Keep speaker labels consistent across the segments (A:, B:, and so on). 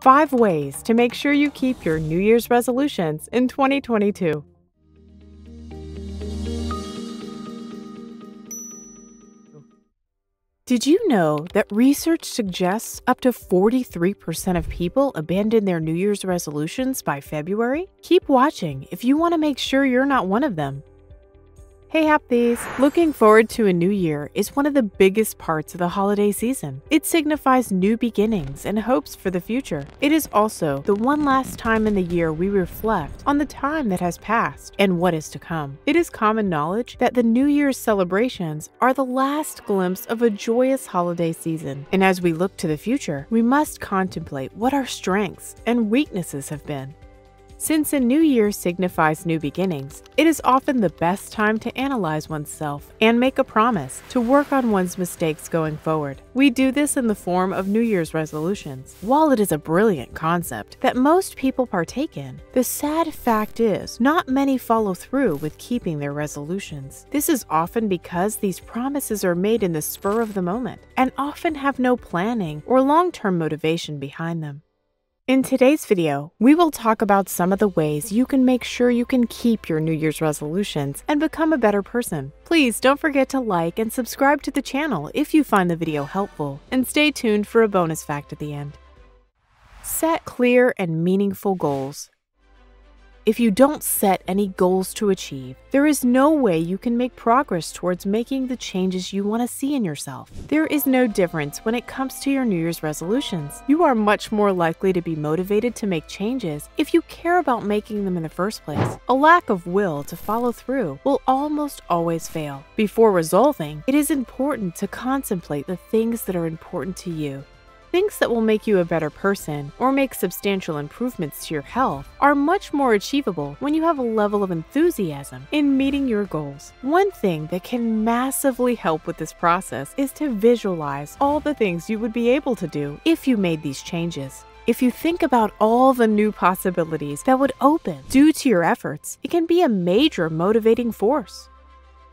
A: 5 ways to make sure you keep your New Year's resolutions in 2022. Did you know that research suggests up to 43% of people abandon their New Year's resolutions by February? Keep watching if you want to make sure you're not one of them. Hey Hapthies! Looking forward to a new year is one of the biggest parts of the holiday season. It signifies new beginnings and hopes for the future. It is also the one last time in the year we reflect on the time that has passed and what is to come. It is common knowledge that the New Year's celebrations are the last glimpse of a joyous holiday season. And as we look to the future, we must contemplate what our strengths and weaknesses have been. Since a new year signifies new beginnings, it is often the best time to analyze oneself and make a promise to work on one's mistakes going forward. We do this in the form of New Year's resolutions. While it is a brilliant concept that most people partake in, the sad fact is not many follow through with keeping their resolutions. This is often because these promises are made in the spur of the moment and often have no planning or long-term motivation behind them. In today's video, we will talk about some of the ways you can make sure you can keep your New Year's resolutions and become a better person. Please don't forget to like and subscribe to the channel if you find the video helpful, and stay tuned for a bonus fact at the end. Set clear and meaningful goals. If you don't set any goals to achieve, there is no way you can make progress towards making the changes you want to see in yourself. There is no difference when it comes to your New Year's resolutions. You are much more likely to be motivated to make changes if you care about making them in the first place. A lack of will to follow through will almost always fail. Before resolving, it is important to contemplate the things that are important to you. Things that will make you a better person or make substantial improvements to your health are much more achievable when you have a level of enthusiasm in meeting your goals. One thing that can massively help with this process is to visualize all the things you would be able to do if you made these changes. If you think about all the new possibilities that would open due to your efforts, it can be a major motivating force.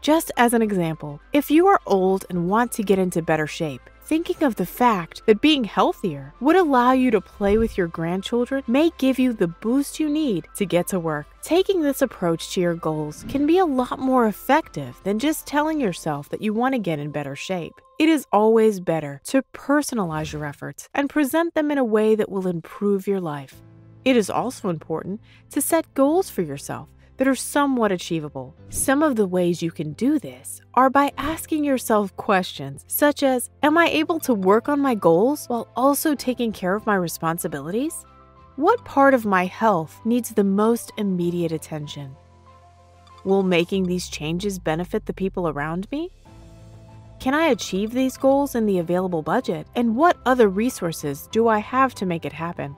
A: Just as an example, if you are old and want to get into better shape, thinking of the fact that being healthier would allow you to play with your grandchildren may give you the boost you need to get to work. Taking this approach to your goals can be a lot more effective than just telling yourself that you want to get in better shape. It is always better to personalize your efforts and present them in a way that will improve your life. It is also important to set goals for yourself that are somewhat achievable. Some of the ways you can do this are by asking yourself questions such as, am I able to work on my goals while also taking care of my responsibilities? What part of my health needs the most immediate attention? Will making these changes benefit the people around me? Can I achieve these goals in the available budget? And what other resources do I have to make it happen?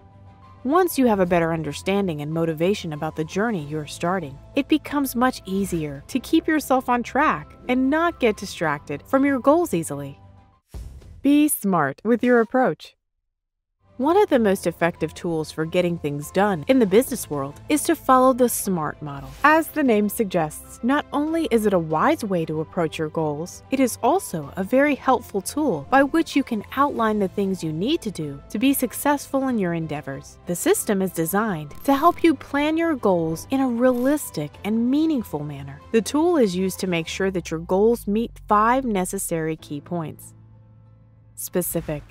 A: Once you have a better understanding and motivation about the journey you're starting, it becomes much easier to keep yourself on track and not get distracted from your goals easily. Be smart with your approach. One of the most effective tools for getting things done in the business world is to follow the SMART model. As the name suggests, not only is it a wise way to approach your goals, it is also a very helpful tool by which you can outline the things you need to do to be successful in your endeavors. The system is designed to help you plan your goals in a realistic and meaningful manner. The tool is used to make sure that your goals meet 5 necessary key points. Specific.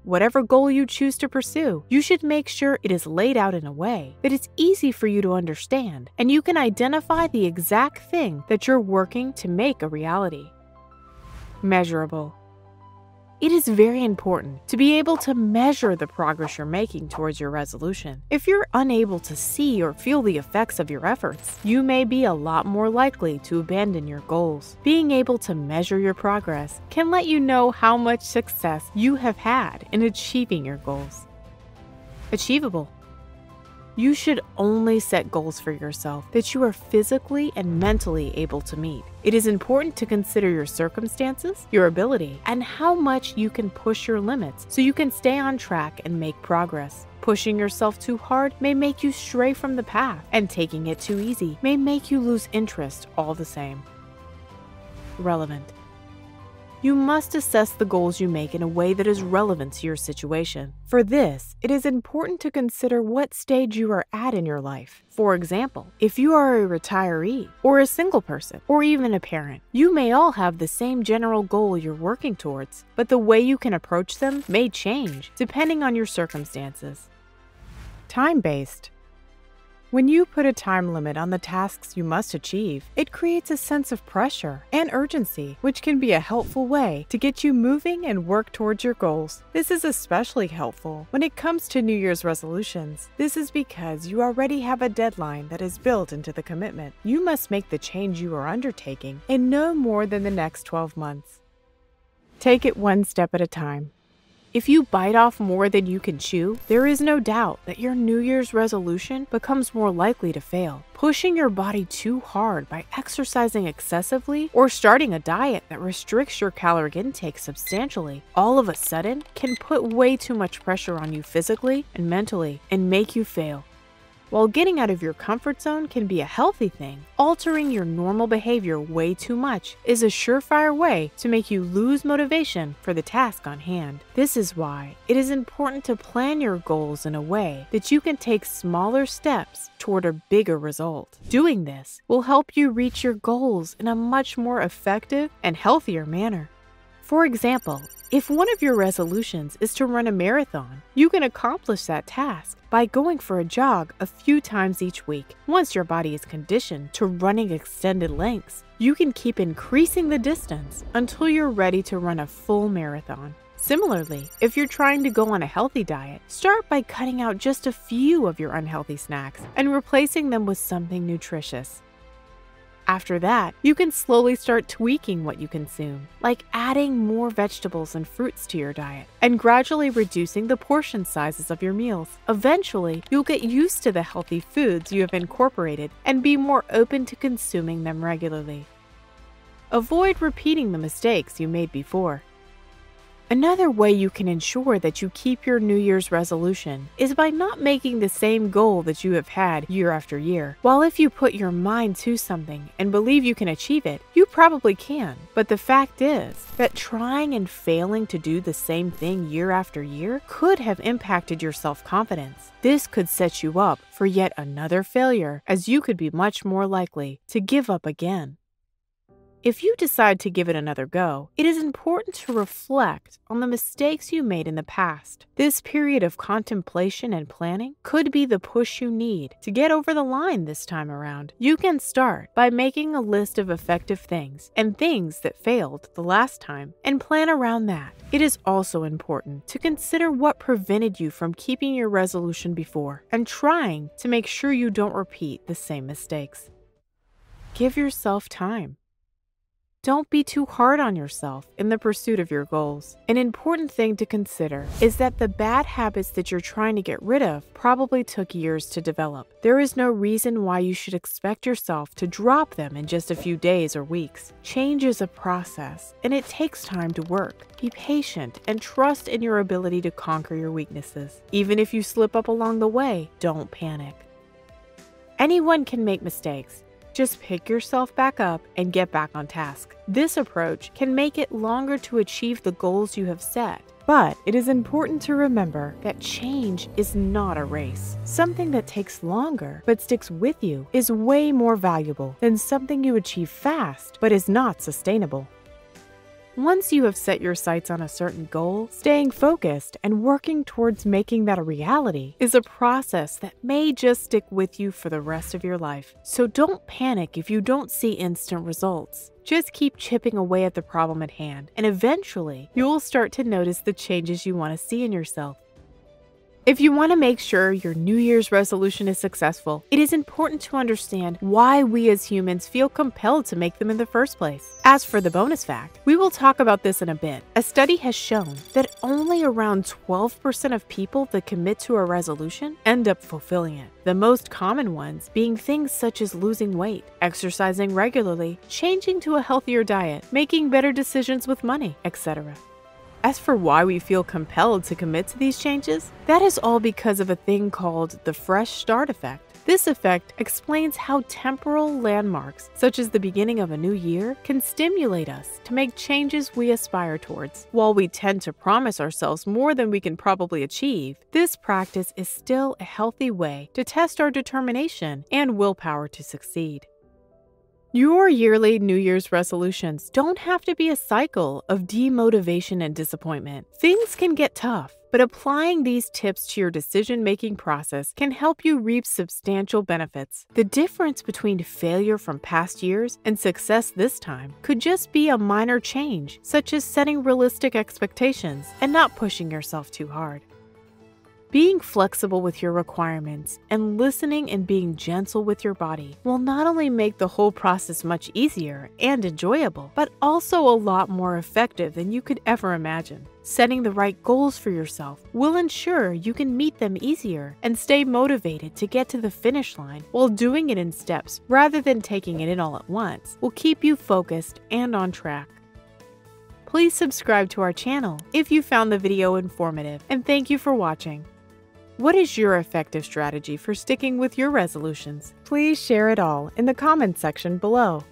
A: Whatever goal you choose to pursue, you should make sure it is laid out in a way that it's easy for you to understand and you can identify the exact thing that you're working to make a reality. Measurable. It is very important to be able to measure the progress you're making towards your resolution. If you're unable to see or feel the effects of your efforts, you may be a lot more likely to abandon your goals. Being able to measure your progress can let you know how much success you have had in achieving your goals. Achievable. You should only set goals for yourself that you are physically and mentally able to meet. It is important to consider your circumstances, your ability, and how much you can push your limits so you can stay on track and make progress. Pushing yourself too hard may make you stray from the path, and taking it too easy may make you lose interest all the same. Relevant. You must assess the goals you make in a way that is relevant to your situation. For this, it is important to consider what stage you are at in your life. For example, if you are a retiree, or a single person, or even a parent, you may all have the same general goal you're working towards, but the way you can approach them may change depending on your circumstances. Time-based. When you put a time limit on the tasks you must achieve, it creates a sense of pressure and urgency, which can be a helpful way to get you moving and work towards your goals. This is especially helpful when it comes to New Year's resolutions. This is because you already have a deadline that is built into the commitment. You must make the change you are undertaking in no more than the next 12 months. Take it one step at a time. If you bite off more than you can chew, there is no doubt that your New Year's resolution becomes more likely to fail. Pushing your body too hard by exercising excessively or starting a diet that restricts your caloric intake substantially all of a sudden can put way too much pressure on you physically and mentally and make you fail. While getting out of your comfort zone can be a healthy thing, altering your normal behavior way too much is a surefire way to make you lose motivation for the task on hand. This is why it is important to plan your goals in a way that you can take smaller steps toward a bigger result. Doing this will help you reach your goals in a much more effective and healthier manner. For example, if one of your resolutions is to run a marathon, you can accomplish that task by going for a jog a few times each week. Once your body is conditioned to running extended lengths, you can keep increasing the distance until you're ready to run a full marathon. Similarly, if you're trying to go on a healthy diet, start by cutting out just a few of your unhealthy snacks and replacing them with something nutritious. After that, you can slowly start tweaking what you consume, like adding more vegetables and fruits to your diet, and gradually reducing the portion sizes of your meals. Eventually, you'll get used to the healthy foods you have incorporated and be more open to consuming them regularly. Avoid repeating the mistakes you made before. Another way you can ensure that you keep your New Year's resolution is by not making the same goal that you have had year after year. While if you put your mind to something and believe you can achieve it, you probably can. But the fact is that trying and failing to do the same thing year after year could have impacted your self-confidence. This could set you up for yet another failure, as you could be much more likely to give up again. If you decide to give it another go, it is important to reflect on the mistakes you made in the past. This period of contemplation and planning could be the push you need to get over the line this time around. You can start by making a list of effective things and things that failed the last time and plan around that. It is also important to consider what prevented you from keeping your resolution before and trying to make sure you don't repeat the same mistakes. Give yourself time. Don't be too hard on yourself in the pursuit of your goals. An important thing to consider is that the bad habits that you're trying to get rid of probably took years to develop. There is no reason why you should expect yourself to drop them in just a few days or weeks. Change is a process, and it takes time to work. Be patient and trust in your ability to conquer your weaknesses. Even if you slip up along the way, don't panic. Anyone can make mistakes. Just pick yourself back up and get back on task. This approach can make it longer to achieve the goals you have set. But it is important to remember that change is not a race. Something that takes longer but sticks with you is way more valuable than something you achieve fast but is not sustainable. Once you have set your sights on a certain goal, staying focused and working towards making that a reality is a process that may just stick with you for the rest of your life. So don't panic if you don't see instant results. Just keep chipping away at the problem at hand, and eventually you'll start to notice the changes you want to see in yourself. If you want to make sure your New Year's resolution is successful, it is important to understand why we as humans feel compelled to make them in the first place. As for the bonus fact, we will talk about this in a bit. A study has shown that only around 12% of people that commit to a resolution end up fulfilling it. The most common ones being things such as losing weight, exercising regularly, changing to a healthier diet, making better decisions with money, etc. As for why we feel compelled to commit to these changes, that is all because of a thing called the fresh start effect. This effect explains how temporal landmarks, such as the beginning of a new year, can stimulate us to make changes we aspire towards. While we tend to promise ourselves more than we can probably achieve, this practice is still a healthy way to test our determination and willpower to succeed. Your yearly New Year's resolutions don't have to be a cycle of demotivation and disappointment. Things can get tough, but applying these tips to your decision-making process can help you reap substantial benefits. The difference between failure from past years and success this time could just be a minor change, such as setting realistic expectations and not pushing yourself too hard. Being flexible with your requirements and listening and being gentle with your body will not only make the whole process much easier and enjoyable, but also a lot more effective than you could ever imagine. Setting the right goals for yourself will ensure you can meet them easier and stay motivated to get to the finish line, while doing it in steps rather than taking it in all at once will keep you focused and on track. Please subscribe to our channel if you found the video informative, and thank you for watching. What is your effective strategy for sticking with your resolutions? Please share it all in the comments section below.